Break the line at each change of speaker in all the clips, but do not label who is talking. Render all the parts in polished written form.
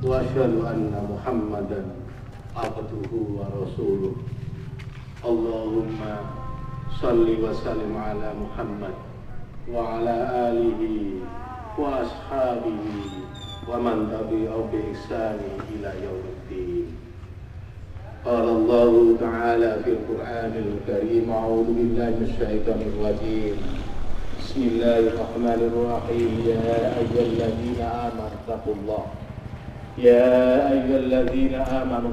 وأشهد أن محمدا عبده ورسوله اللهم صل وسلم على محمد وعلى آله وأصحابه ومن تبعهم بإحسان إلى يوم الدين. قال الله تعالى في القرآن الكريم: أعوذ بالله من الشيطان الرجيم. بسم الله الرحمن الرحيم. يا أيها الذين آمنوا اتقوا الله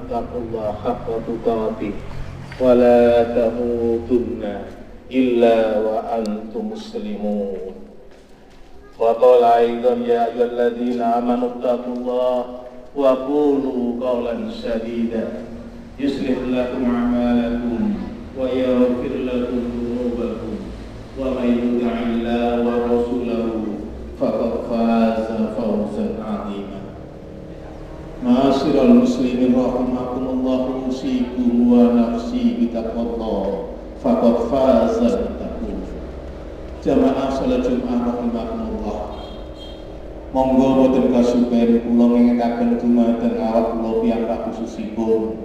اتقوا الله حق تقاته ولا تموتن إلا وأنتم مسلمون. وقال أيضا: يا أيها الذين آمنوا اتقوا الله وقولوا قولا سديدا يصلح لكم أعمالكم ويغفر لكم ذنوبكم ومن يطع الله ورسوله فقد فاز فوزا عظيما. Ma'asyiral muslimin rahimakumullah, usikum wa nafsi bitaqwallah faqad faza bittaqwa. Jamaah salat Jumat rahimakumullah. Monggo boten kasupen kula ngingekaken dumateng awak kula piyambak khususipun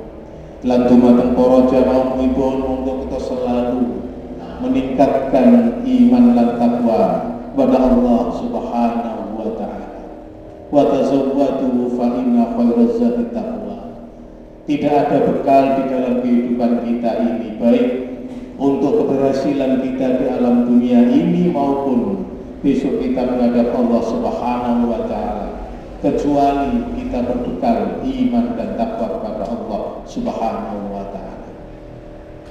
lan dumateng para jamaahipun, monggo kita selalu meningkatkan iman dan takwa kepada Allah Subhanahu wa taala. Wa tazawwadu fa inna khairaz zadi taqwa. Tidak ada bekal di dalam kehidupan kita ini, baik untuk keberhasilan kita di alam dunia ini maupun besok kita menghadap Allah Subhanahu wa taala, kecuali kita berbekal iman dan takwa kepada Allah Subhanahu wa taala.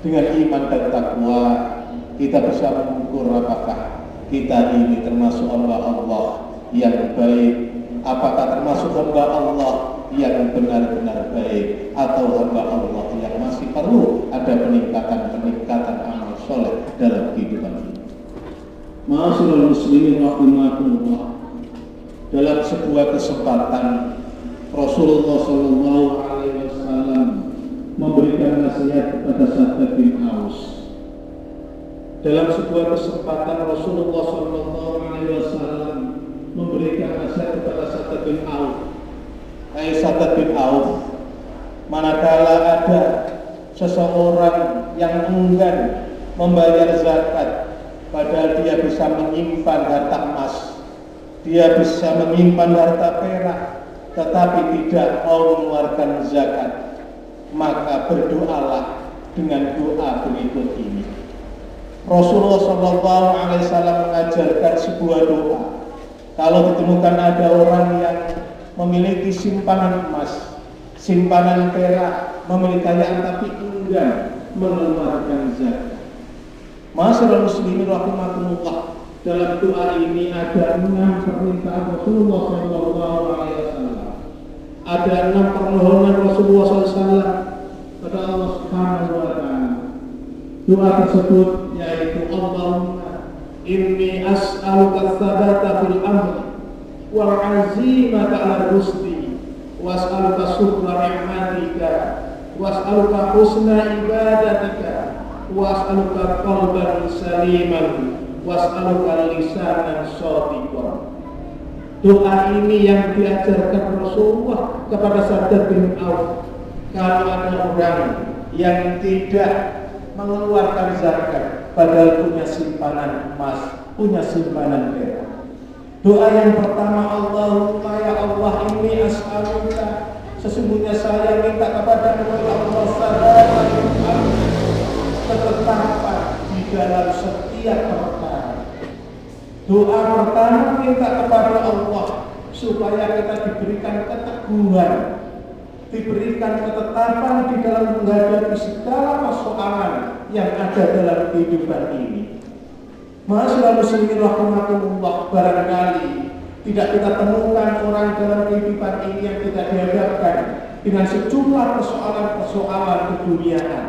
Dengan iman dan takwa kita bisa mengukur apakah kita ini termasuk hamba Allah yang baik, apakah termasuk hamba Allah yang benar-benar baik, atau hamba Allah yang masih perlu ada peningkatan amal soleh dalam kehidupan ini. Ma'asyiral muslimin rahimakumullah. Dalam sebuah kesempatan Rasulullah sallallahu alaihi wasallam memberikan nasihat kepada Sa'd bin Aus. Dalam sebuah kesempatan Rasulullah sallallahu alaihi wasallam memberikan nasihat kepada Sa'd bin Auf. Sa'd bin Auf, manakala ada seseorang yang enggan membayar zakat, padahal dia bisa menyimpan harta emas, dia bisa menyimpan harta perak, tetapi tidak mau mengeluarkan zakat, maka berdoalah dengan doa berikut ini. Rasulullah SAW mengajarkan sebuah doa. Kalau ditemukan ada orang yang memiliki simpanan emas, simpanan perak, memiliki kekayaan tapi enggan mengeluarkan zakat. Ma'asyiral muslimin rahimakumullah, dalam doa ini ada 6 permintaan Rasulullah SAW. Ada 6 permohonan Rasulullah SAW kepada Allah Subhanahu wa taala. Doa tersebut yaitu: Allahumma inni as'aluka tsabata fil amri wal 'azimata 'ala rusdi was'aluka syukra ni'matika was'aluka husna ibadatika was'aluka qalban saliman was'aluka lisanan shadiqan. Doa ini yang diajarkan Rasulullah kepada Sa'd bin Auf. Kalau ada orang yang tidak mengeluarkan zakat padahal punya simpanan emas, punya simpanan perak, doa yang pertama, Allahumma ya Allah, inni as'aluka, sesungguhnya saya minta kepada Allah ketetapan di dalam setiap perkara. Doa pertama minta kepada Allah supaya kita diberikan keteguhan, diberikan ketetapan di dalam menghadapi segala persoalan yang ada dalam kehidupan ini. Ma'asyiral muslimin rahimakumullah, barangkali tidak kita temukan orang dalam kehidupan ini yang tidak dihadapkan dengan sejumlah persoalan-persoalan keduniaan.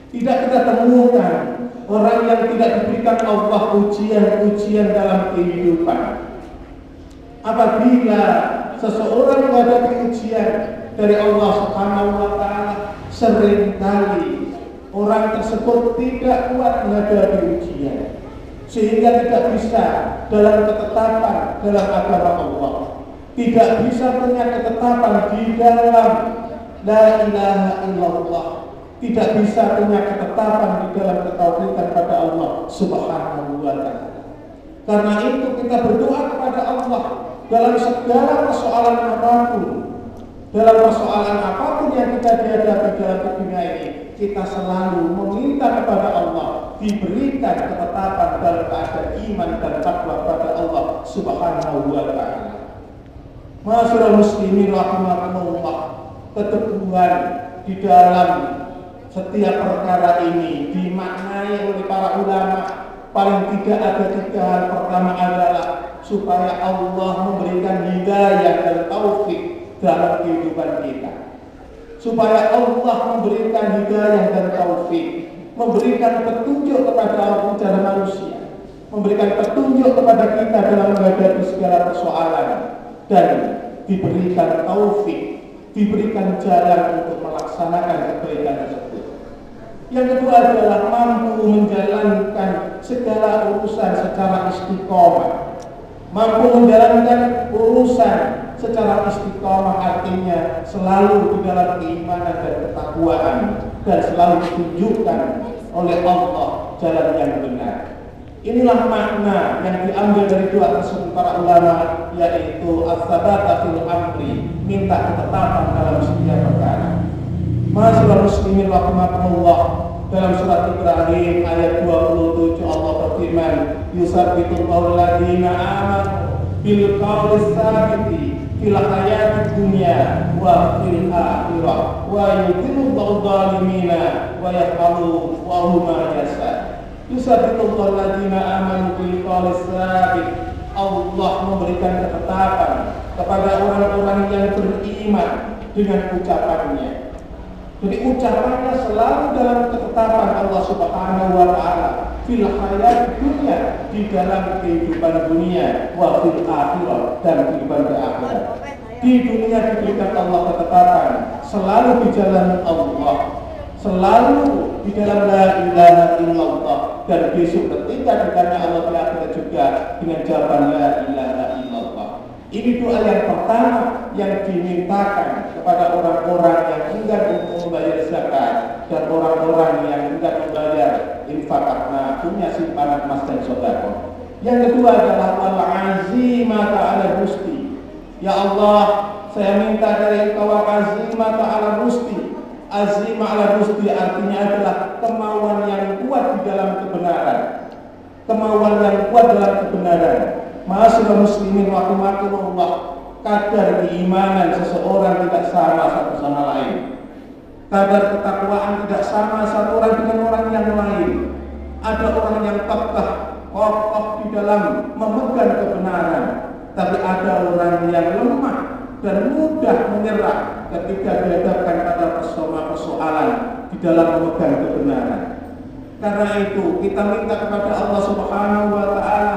Tidak kita temukan orang yang tidak diberikan Allah ujian-ujian dalam kehidupan. Apabila seseorang menghadapi ujian dari Allah Subhanahu wa taala, seringkali orang tersebut tidak kuat menghadapi ujian, sehingga tidak bisa dalam ketetapan dalam agama Allah. tidak bisa punya ketetapan di dalam la ilaha illallah, tidak bisa punya ketetapan di dalam ketauhidan pada Allah Subhanahu wa ta'ala. Karena itu kita berdoa kepada Allah dalam segala persoalan apapun. Dalam persoalan apapun yang kita hadapi dalam dunia ini, kita selalu meminta kepada Allah diberikan ketetapan dalam keadaan iman dan takwa kepada Allah Subhanahu wa ta'ala. Masyaallah muslimin rahimakumullah, keteguhan di dalam setiap perkara ini dimaknai oleh para ulama. Paling tidak ada 3 hal. Pertama adalah supaya Allah memberikan hidayah dan taufik dalam kehidupan kita, supaya Allah memberikan hidayah dan taufik, memberikan petunjuk kepada jalan manusia, memberikan petunjuk kepada kita dalam menghadapi segala persoalan, dan diberikan taufik, diberikan jalan untuk melaksanakan kebaikan tersebut. Yang kedua adalah mampu menjalankan segala urusan secara istiqomah. Mampu menjalankan urusan secara istiqomah artinya selalu di dalam keimanan dan ketakwaan, dan selalu ditunjukkan oleh Allah jalan yang benar. Inilah makna yang diambil dari doa tersebut para ulama, yaitu as-sabata fil amri, minta ketetapan dalam setiap perkara. Masyaallah muslimin rahimakumullah, dalam surat Ibrahim ayat 27 Allah berfirman, yusabbitullahu alladziina aamanu bil qawli tsabiti fil hayatid dunya wa fil akhirah wa yudhillu dhalimina wa yaf'alu wa hum yas'a. Yusabbitullahu alladziina aamanu bil qawli tsabit. Allah memberikan ketetapan kepada orang-orang yang beriman dengan ucapannya. Jadi ucapannya selalu dalam ketetapan Allah Subhanahu wa ta'ala fil hayat dunia, di dalam kehidupan dunia, wa fil akhirah, dan kehidupan di akhirat. Di dunia diberikan Allah ketetapan selalu di jalan Allah, selalu di dalam la ilaha illallah, dan besok ketika ditanya Allah di akhirat juga dengan jawaban la ilaha illallah. Ini doa yang pertama yang dimintakan kepada orang-orang yang enggan untuk membayar zakat dan orang-orang yang enggan membayar infak karena punya simpanan emas dan sedekah. Yang kedua adalah al-azimata ala rusti. Ya Allah, saya minta dari Engkau azimata ala rusti. Azimah ala rusti artinya adalah kemauan yang kuat di dalam kebenaran. Kemauan yang kuat dalam kebenaran. Masyaallah muslimin rahimakumullah, kadar keimanan seseorang tidak sama satu sama lain. Kadar ketakwaan tidak sama satu orang dengan orang yang lain. Ada orang yang kokoh di dalam memegang kebenaran, tapi ada orang yang lemah dan mudah menyerah ketika dihadapkan pada persoalan di dalam memegang kebenaran. Karena itu kita minta kepada Allah Subhanahu wa ta'ala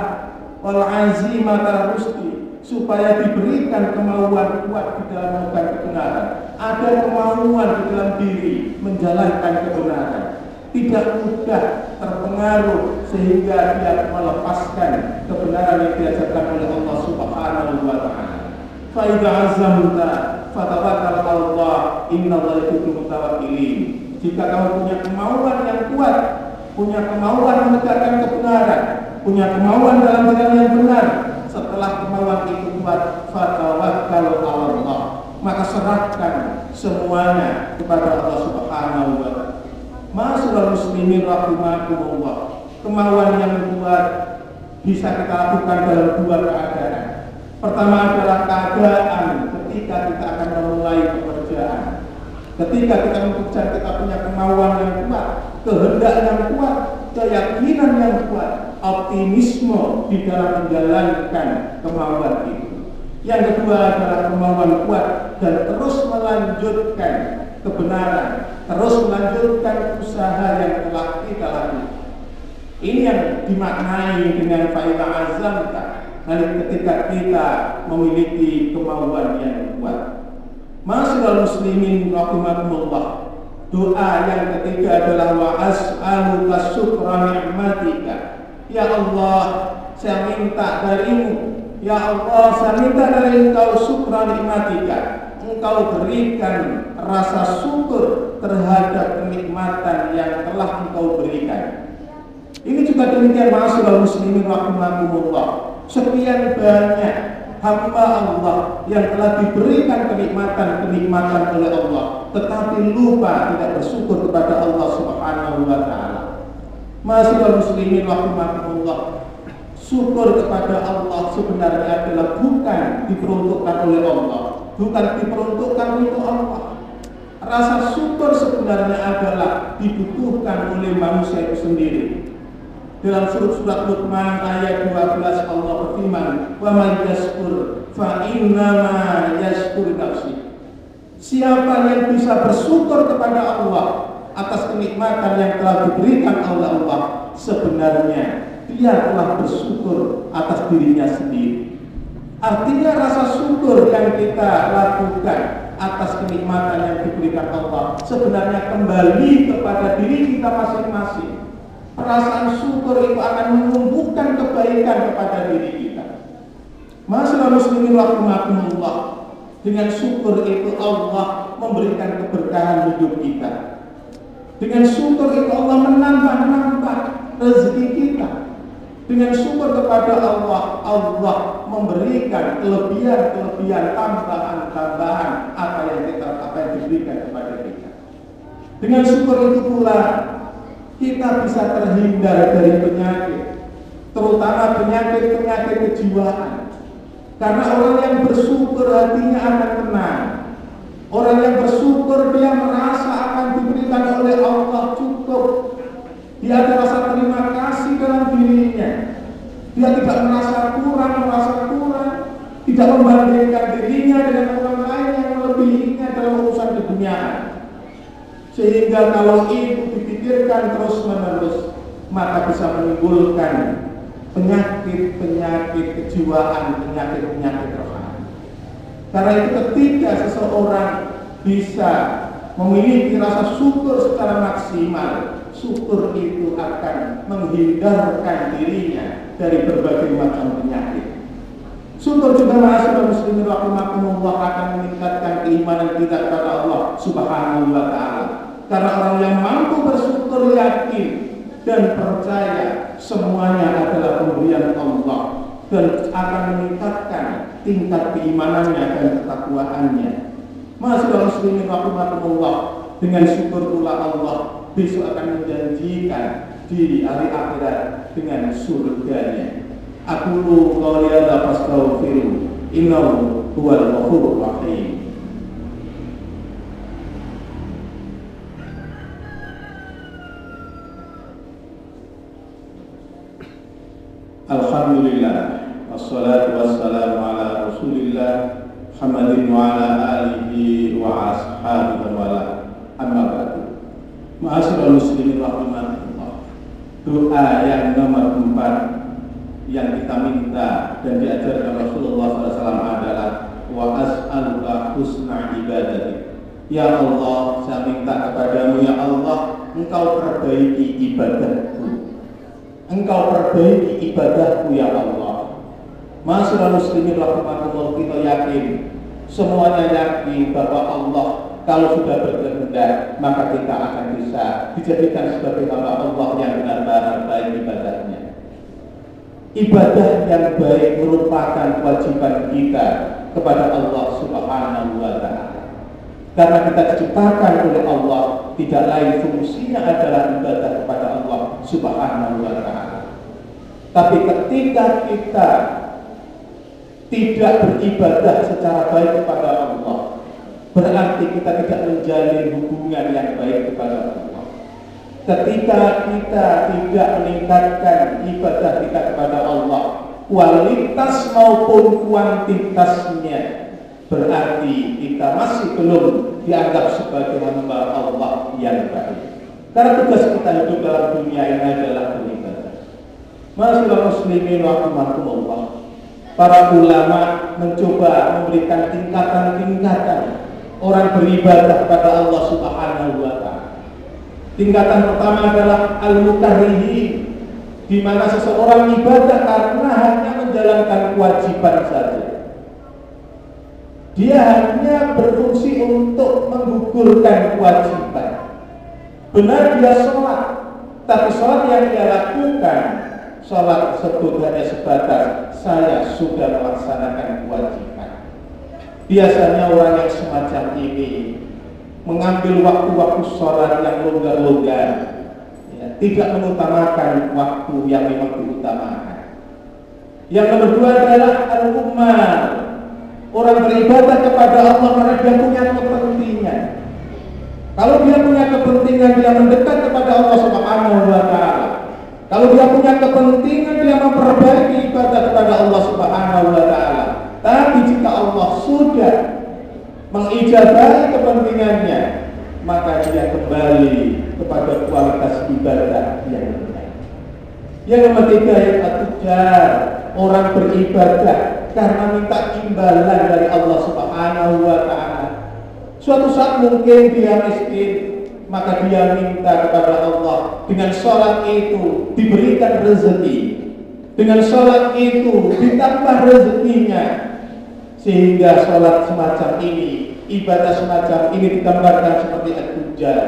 wal azimata rusti, supaya diberikan kemauan kuat di dalam memegang kebenaran. Ada kemauan di dalam diri menjalankan kebenaran, tidak mudah terpengaruh sehingga dia melepaskan kebenaran yang diajarkan oleh Allah Subhanahu wa ta'ala. Fa idza azamta fatawakkal 'ala Allah, innallaha yuhibbul mutawakkilin. Jika kamu punya kemauan yang kuat, punya kemauan menegakkan kebenaran, punya kemauan dalam jalan yang benar, setelah kemauan itu kuat, fatawakkal 'ala Allah, maka serahkan semuanya kepada Allah Subhanahu wa ta'ala. Masyaallah muslimin rahimakumullah, kemauan yang kuat bisa kita lakukan dalam 2 keadaan. Pertama adalah keadaan ketika kita akan memulai pekerjaan. Ketika kita bekerja, kita punya kemauan yang kuat, kehendak yang kuat, keyakinan yang kuat, optimisme di dalam menjalankan kemauan itu. Yang kedua adalah kemauan kuat dan terus melanjutkan kebenaran, terus melanjutkan usaha yang telah kita lakukan. Ini yang dimaknai dengan fa'idah azamta, ketika kita memiliki kemauan yang kuat. Masyaallah muslimin rahimakumullah, doa yang ketiga adalah wa as'aluka syukra ni'matika. Ya Allah, saya minta darimu
Ya Allah, saya minta dari Engkau syukra nikmatika, Engkau berikan rasa syukur terhadap kenikmatan yang telah Engkau berikan. Ini juga demikian ma'asyiral muslimin rahimakumullah. Sekian banyak hamba Allah yang telah diberikan kenikmatan oleh Allah, tetapi lupa tidak bersyukur kepada Allah Subhanahu wa taala. Ma'asyiral muslimin rahimakumullah. Syukur kepada Allah sebenarnya adalah bukan diperuntukkan oleh Allah, bukan diperuntukkan untuk Allah. Rasa syukur sebenarnya adalah dibutuhkan oleh manusia itu sendiri. Dalam surat Luqman ayat 12 Allah berfirman, "Wa may yashkur fa innama yashkur nafsi." Siapa yang bisa bersyukur kepada Allah atas kenikmatan yang telah diberikan oleh Allah, sebenarnya dia telah bersyukur atas dirinya sendiri. Artinya rasa syukur yang kita lakukan atas kenikmatan yang diberikan Allah sebenarnya kembali kepada diri kita masing-masing. Perasaan syukur itu akan menumbuhkan kebaikan kepada diri kita. Masalah muslimin rahimakumullah, dengan syukur itu Allah memberikan keberkahan hidup kita. Dengan syukur itu Allah menambah rezeki kita. Dengan syukur kepada Allah, Allah memberikan kelebihan-kelebihan, tambahan-tambahan apa yang diberikan kepada kita. Dengan syukur itu pula kita bisa terhindar dari penyakit, terutama penyakit kejiwaan. Karena orang yang bersyukur hatinya akan tenang. Orang yang bersyukur dia merasa akan diberikan oleh Allah cukup. Dia ada rasa terima kasih dalam dirinya. Dia tidak merasa kurang, tidak membandingkan dirinya dengan orang lain yang melebihinya dalam urusan keduniaan. Sehingga kalau itu dipikirkan terus-menerus, maka bisa menimbulkan penyakit kejiwaan, penyakit rohani. Karena itu ketika seseorang bisa memiliki rasa syukur secara maksimal, syukur itu akan menghindarkan dirinya dari berbagai macam penyakit. Syukur juga ma'asyiral muslimin rahimakumullah akan meningkatkan keimanan kita kepada Allah Subhanahu wa taala. Karena orang yang mampu bersyukur yakin dan percaya semuanya adalah pemberian Allah dan akan meningkatkan tingkat keimanannya dan ketakwaannya. Ma'asyiral muslimin rahimakumullah, dengan syukur pula Allah besok akan menjanjikan di hari akhirat dengan surganya. Aqulu qouli hadza fastaghfiru innahu huwal ghafurur rahim. Alhamdulillah, wassalatu wassalamu ala Rasulillah Muhammadin wa ala alihi wa ashabihi wa ala amma ba'du. Ma'asyiral muslimin rahimakumullah. Doa yang nomor 4 yang kita minta dan diajarkan Rasulullah SAW adalah wa as'aluka husna ibadati. Ya Allah, saya minta kepadamu ya Allah, Engkau perbaiki ibadahku. Engkau perbaiki ibadahku ya Allah. Ma'asyiral muslimin rahimakumullah, kita yakin, semuanya yakin bahwa Allah kalau sudah berkehendak, maka kita akan bisa dijadikan sebagai hamba Allah yang benar-benar baik ibadahnya. Ibadah yang baik merupakan kewajiban kita kepada Allah Subhanahu wa taala. Karena kita diciptakan oleh Allah, tidak lain fungsinya adalah ibadah kepada Allah Subhanahu wa taala. Tapi ketika kita tidak beribadah secara baik kepada Allah, berarti kita tidak menjalin hubungan yang baik kepada Allah. Ketika kita tidak meningkatkan ibadah kita kepada Allah, kualitas maupun kuantitasnya, berarti kita masih belum dianggap sebagai hamba Allah yang baik. Karena tugas kita hidup dalam dunia ini adalah beribadah. Ma'asyiral muslimin rahimakumullah, para ulama mencoba memberikan tingkatan-tingkatan orang beribadah kepada Allah Subhanahu wa taala. Tingkatan pertama adalah al-mukarrihin, di mana seseorang ibadah karena hanya menjalankan kewajiban saja. Dia hanya berfungsi untuk menggugurkan kewajiban. Benar dia sholat, tapi sholat yang dia lakukan, sholat tersebut hanya sebatas saya sudah melaksanakan kewajiban. Biasanya orang yang semacam ini mengambil waktu-waktu sholat yang longgar-longgar, ya, tidak mengutamakan waktu yang memang diutamakan. Yang nomor dua adalah al-ummal. Orang beribadah kepada Allah karena dia punya kepentingan. Kalau dia punya kepentingan, dia mendekat kepada Allah Subhanahu wa Ta'ala. Kalau dia punya kepentingan, dia memperbaiki ibadah kepada Allah Subhanahu wa Ta'ala. Tapi jika Allah sudah mengijabahi kepentingannya, maka dia kembali kepada kualitas ibadah yang benar. Yang nomor tiga yang atujar, orang beribadah karena minta imbalan dari Allah Subhanahu wa Ta'ala. Suatu saat mungkin dia miskin, maka dia minta kepada Allah, dengan sholat itu diberikan rezeki, dengan sholat itu ditambah rezekinya, sehingga sholat semacam ini, ibadah semacam ini digambarkan seperti atujar,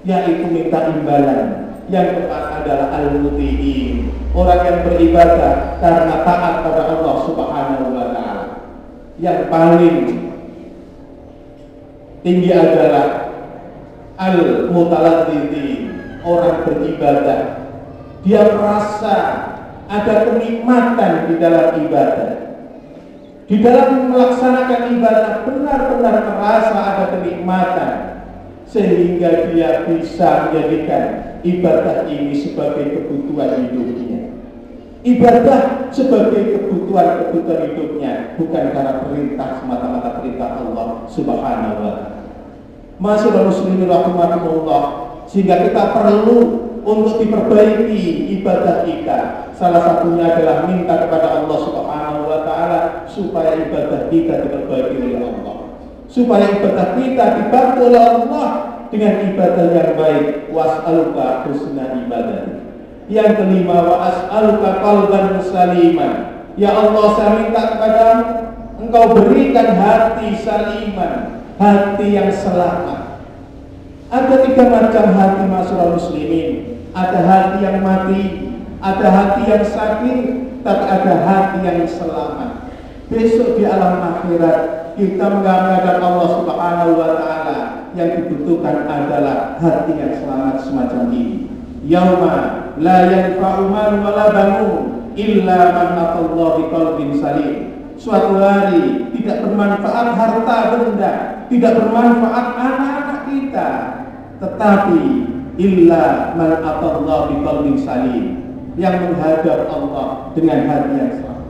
yaitu minta imbalan. Yang keempat adalah al-muti'in, orang yang beribadah karena taat pada Allah Subhanahu wa Ta'ala. Yang paling tinggi adalah al-mutaladzizin, orang beribadah dia merasa ada kenikmatan di dalam ibadah. Di dalam melaksanakan ibadah benar-benar merasa ada kenikmatan, sehingga dia bisa menjadikan ibadah ini sebagai kebutuhan hidupnya. Ibadah sebagai kebutuhan hidupnya, bukan karena perintah semata-mata perintah Allah Subhanahu wa Ta'ala. Masyaallah muslimin rahimakumullah, sehingga kita perlu untuk diperbaiki ibadah kita. Salah satunya adalah minta kepada Allah Subhanahu wa Ta'ala supaya ibadah kita diperbaiki oleh Allah, supaya ibadah kita dibantu oleh Allah dengan ibadah yang baik. Was'aluka husna ibadah. Yang kelima, wa as'aluka qalban saliman. Ya Allah, saya minta kepadamu, Engkau berikan hati saliman, hati yang selamat. Ada tiga macam hati masyarakat muslimin. Ada hati yang mati, ada hati yang sakit, tapi ada hati yang selamat. Besok di alam akhirat kita menghadap Allah Subhanahu wa Ta'ala, yang dibutuhkan adalah hati yang selamat semacam ini. Yauma la yanfa'u malun wala banun illa man atallaha biqalbin salim. Suatu hari tidak bermanfaat harta benda, tidak bermanfaat anak-anak kita, tetapi illa man atallaha biqalbin salim, yang menghadap Allah dengan hati yang selamat.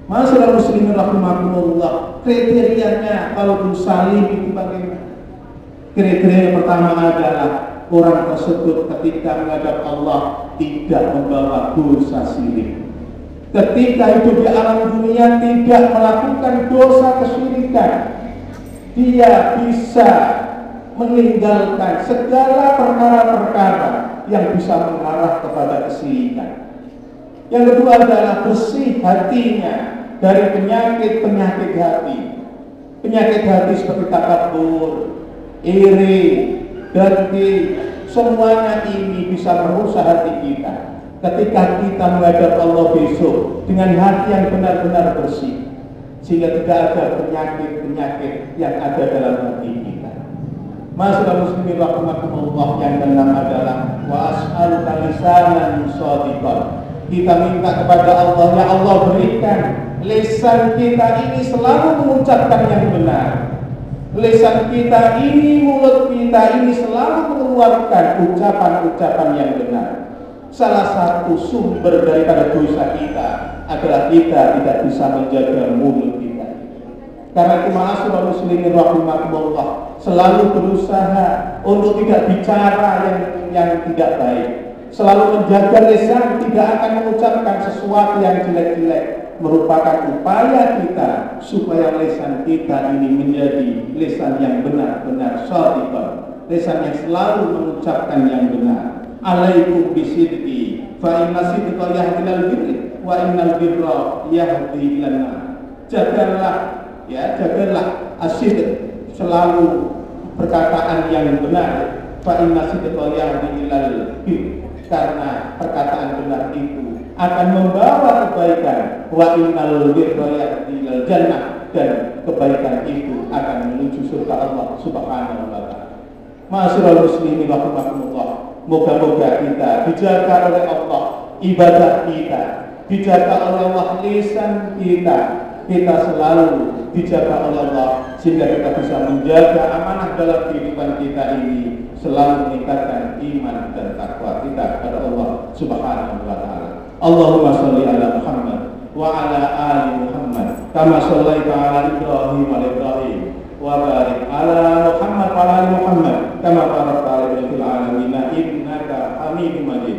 Masyaallah muslimin rahimakumullah, kriterianya qalbun salim itu bagaimana? Kriteria yang pertama adalah orang tersebut ketika menghadap Allah tidak membawa dosa syirik. Ketika hidup di alam dunia tidak melakukan dosa kesyirikan, dia bisa meninggalkan segala perkara-perkara yang bisa mengarah kepada kesyirikan. Yang kedua adalah bersih hatinya dari penyakit-penyakit hati. Penyakit hati seperti takabur, iri, dengki, semuanya ini bisa merusak hati kita. Ketika kita menghadap Allah besok dengan hati yang benar-benar bersih, sehingga tidak ada penyakit-penyakit yang ada dalam hati kita. Masyaallah muslimin rahimakumullah, yang keenam adalah wa as'aluka lisanan shadiqan. Kita minta kepada Allah, ya Allah berikan lisan kita ini selalu mengucapkan yang benar. Lisan kita ini, mulut kita ini selalu mengeluarkan ucapan-ucapan yang benar. Salah satu sumber daripada dosa kita adalah kita tidak bisa menjaga mulut kita. Karena itu ma'asyiral muslimin rahimakumullah, selalu berusaha untuk tidak bicara yang tidak baik. Selalu menjaga lisan, tidak akan mengucapkan sesuatu yang jelek-jelek. Merupakan upaya kita supaya lisan kita ini menjadi lisan yang benar-benar shadiqan, lisan yang selalu mengucapkan yang benar. Alaikum bisidqi fa inna sidqa yahdil birri wa innal birra yahdi ilan nar. Jagalah asyid, selalu perkataan yang benar. Fa inna sidqa yahdi ilal bir, karena perkataan benar itu akan membawa kebaikan. Wa innal birra yahdi ilal jannah, dan kebaikan itu akan menuju surga Allah Subhanahu wa taala. Ma'asyiral muslimin rahimakumullah, moga-moga kita dijaga oleh Allah ibadah kita, dijaga oleh Allah lisan kita selalu dijaga oleh Allah, sehingga kita bisa menjaga amanah dalam kehidupan kita ini, selalu meningkatkan iman dan takwa kita kepada Allah Subhanahu wa taala. Allahumma shalli ala Muhammad wa ala ali Muhammad kama shallaita ala Ibrahim wa ala Ibrahim, wa barik ala Muhammad wa ala ali Muhammad kama barakta ala Ibrahim fil alamin innaka Hamidum Majid.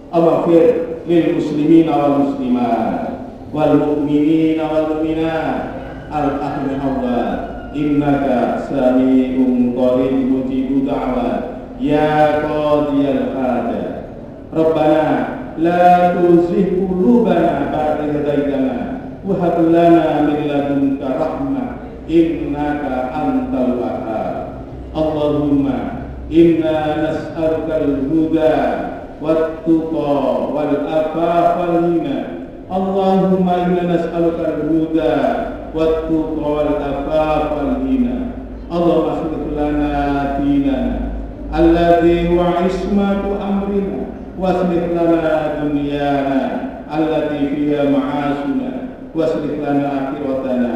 Aghfir lil muslimina wal muslimat wal mu'minina wal mu'minat al ahli awwal innaka sami'un qarib mujibud da'wat ya qadiyal hajat. Rabbana la tuzigh qulubana ba'da idh hadaytana wa hab lana min ladunka rahmah innaka antal wahhab. Allahumma inna nas'aluka al-huda wat-tuqa wal-afafa wal-ghina. Allahumma inna nas'aluka al-huda wat-tuqa wal-afafa wal-ghina. Allahumma aslih lana dinana alladhi huwa ismatu amrina waslih lana dunyana allati fiha ma'ashuna waslih lana akhiratana